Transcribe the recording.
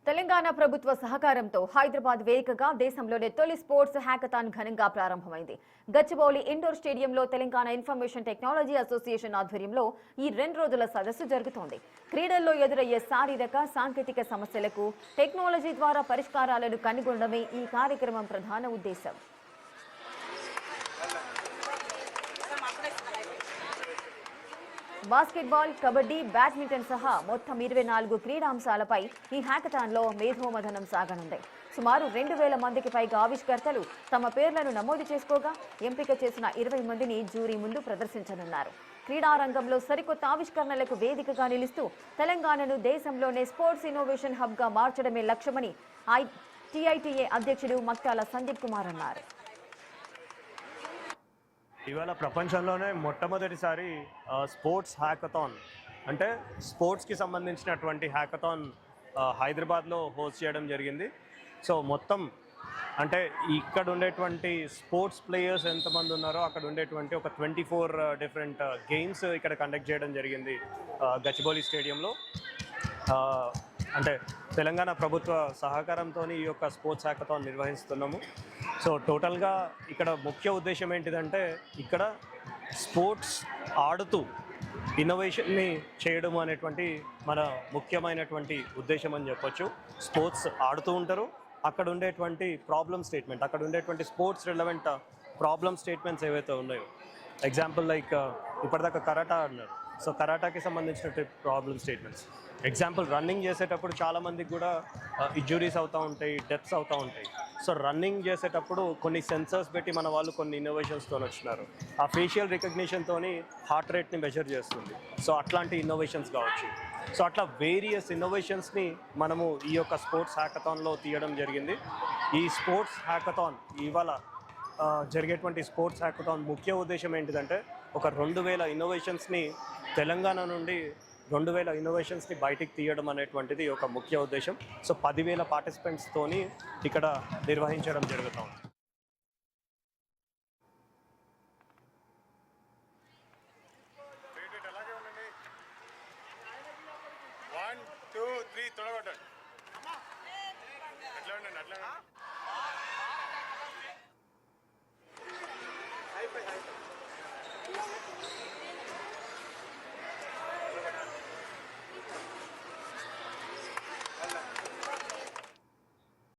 తెలంగాణ ప్రభుత్వ సహకారంతో హైదరాబాద్ వేదికగా దేశంలోనే తొలి స్పోర్ట్స్ హ్యాకథాన్ ఘనంగా ప్రారంభమైంది. గచ్చిబౌలి ఇండోర్ స్టేడియంలో తెలంగాణ ఇన్ఫర్మేషన్ టెక్నాలజీ అసోసియేషన్ ఆధ్వర్యంలో ఈ 2 రోజుల సదస్సు జరుగుతోంది. క్రీడల్లో ఎదురయ్యే శారీరక, సాంకేతిక సమస్యలకు టెక్నాలజీ ద్వారా పరిష్కారాలను కనుగొనడమే ఈ కార్యక్రమం ప్రధాన ఉద్దేశం. బాస్కెట్బాల్, కబడ్డీ, బ్యాడ్మింటన్ సహా మొత్తం 24 క్రీడాంశాలపై ఈ హ్యాకథాన్లో మేధోమథనం సాగనుంది. సుమారు 2000 మందికి పైగా ఆవిష్కర్తలు తమ పేర్లను నమోదు చేసుకోగా ఎంపిక చేసిన 20 మందిని జ్యూరీ ముందు ప్రదర్శించనున్నారు. క్రీడారంగంలో సరికొత్త ఆవిష్కరణలకు వేదికగా నిలుస్తూ తెలంగాణను దేశంలోనే స్పోర్ట్స్ ఇన్నోవేషన్ హబ్గా మార్చడమే లక్ష్యమని టీఐటీఏ అధ్యక్షుడు మక్తాల సందీప్ కుమార్ అన్నారు. ఇవాళ ప్రపంచంలోనే మొట్టమొదటిసారి స్పోర్ట్స్ హ్యాకథాన్ అంటే స్పోర్ట్స్కి సంబంధించినటువంటి హ్యాకథాన్ హైదరాబాద్లో హోస్ట్ చేయడం జరిగింది. సో మొత్తం అంటే ఇక్కడ ఉండేటువంటి స్పోర్ట్స్ ప్లేయర్స్ ఎంతమంది ఉన్నారో అక్కడ ఉండేటువంటి ఒక 24 డిఫరెంట్ గేమ్స్ ఇక్కడ కండక్ట్ చేయడం జరిగింది గచ్చిబౌలి స్టేడియంలో. అంటే తెలంగాణ ప్రభుత్వ సహకారంతో ఈ యొక్క స్పోర్ట్స్ హ్యాకథాన్ నిర్వహిస్తున్నాము. సో టోటల్గా ఇక్కడ ముఖ్య ఉద్దేశం ఏంటిదంటే ఇక్కడ స్పోర్ట్స్ ఆడుతూ ఇన్నోవేషన్ని చేయడం అనేటువంటి మన ముఖ్యమైనటువంటి ఉద్దేశం అని చెప్పొచ్చు. స్పోర్ట్స్ ఆడుతూ ఉంటారు, అక్కడ ఉండేటువంటి ప్రాబ్లమ్ స్టేట్మెంట్, అక్కడ ఉండేటువంటి స్పోర్ట్స్ రిలవెంట్ ప్రాబ్లమ్ స్టేట్మెంట్స్ ఏవైతే ఉన్నాయో, ఎగ్జాంపుల్ లైక్ ఇప్పటిదాకా కరాటా అన్నారు. సో కరాటాకి సంబంధించిన ప్రాబ్లమ్ స్టేట్మెంట్స్. ఎగ్జాంపుల్ రన్నింగ్ చేసేటప్పుడు చాలామందికి కూడా ఇంజురీస్ అవుతూ ఉంటాయి, డెత్స్ అవుతూ ఉంటాయి. సో రన్నింగ్ చేసేటప్పుడు కొన్ని సెన్సర్స్ పెట్టి మన వాళ్ళు కొన్ని ఇన్నోవేషన్స్తో వచ్చినారు. ఆ ఫేషియల్ రికగ్నిషన్తో హార్ట్ రేట్ని మెజర్ చేస్తుంది. సో అట్లాంటి ఇన్నోవేషన్స్ కావచ్చు. సో అట్లా వేరియస్ ఇన్నోవేషన్స్ని మనము ఈ యొక్క స్పోర్ట్స్ హ్యాకథాన్లో తీయడం జరిగింది. ఈ స్పోర్ట్స్ హ్యాకథాన్ ఇవాళ జరిగేటువంటి స్పోర్ట్స్ హ్యాకథాన్ ముఖ్య ఉద్దేశం ఏంటిదంటే ఒక 2000 ఇన్నోవేషన్స్ని తెలంగాణ నుండి 2000 ఇన్నోవేషన్స్ని బయటికి తీయడం అనేటువంటిది ఒక ముఖ్య ఉద్దేశం. సో 10,000 పార్టిసిపెంట్స్తోని ఇక్కడ నిర్వహించడం జరుగుతుంది. 1 2 3 తొడగొట్టండి. అట్లా ఉండండి.